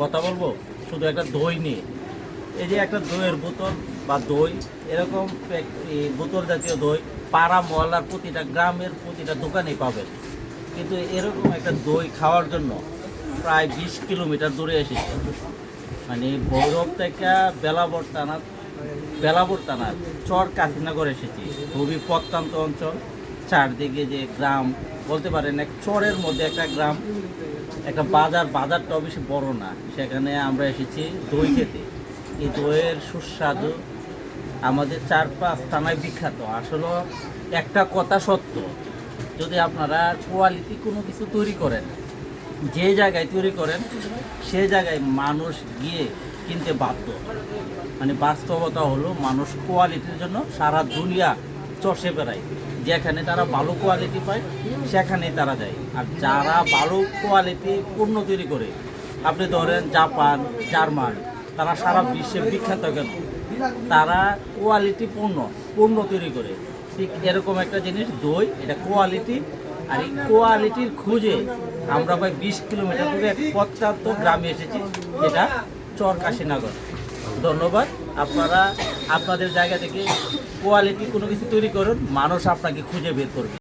কথা বলবো শুধু একটা দই নিয়ে। এই যে একটা দইয়ের বোতল বা দই এরকম এই বোতল জাতীয় দই পাড়া মহল্লার প্রতিটা গ্রামের প্রতিটা দোকানেই পাবেন, কিন্তু এরকম একটা দই খাওয়ার জন্য প্রায় 20 কিলোমিটার দূরে এসেছি। মানে ভৈরব থেকে বেলাবর থানার চর কাশিনগর এসেছি। খুবই প্রত্যন্ত অঞ্চল, চারদিকে যে গ্রাম বলতে পারেন, এক চরের মধ্যে একটা গ্রাম, একটা বাজারটাও বেশি বড় না। সেখানে আমরা এসেছি দই খেতে। এই দইয়ের সুস্বাদু আমাদের 4-5 থানায় বিখ্যাত। আসলে একটা কথা সত্য, যদি আপনারা কোয়ালিটি কোনো কিছু তৈরি করেন, যে জায়গায় তৈরি করেন সে জায়গায় মানুষ গিয়ে কিনতে বাধ্য। মানে বাস্তবতা হলো মানুষ কোয়ালিটির জন্য সারা দুনিয়া চষে বেড়ায়। যেখানে তারা ভালো কোয়ালিটি পায় সেখানেই তারা যায়। আর যারা ভালো কোয়ালিটি পণ্য তৈরি করে, আপনি ধরেন জাপান, জার্মান, তারা সারা বিশ্বে বিখ্যাত কেন? তারা কোয়ালিটি পণ্য তৈরি করে। ঠিক এরকম একটা জিনিস দই, এটা কোয়ালিটি। আর এই কোয়ালিটির খুঁজে আমরা প্রায় 20 কিলোমিটার দূরে এক প্রত্যন্ত গ্রামে এসেছি, যেটা চর কাশিনগর। ধন্যবাদ। আপনারা আপনাদের জায়গা থেকে কোয়ালিটি কোনো কিছু তৈরি করুন, মানুষ আপনাকে খুঁজে বের করবে।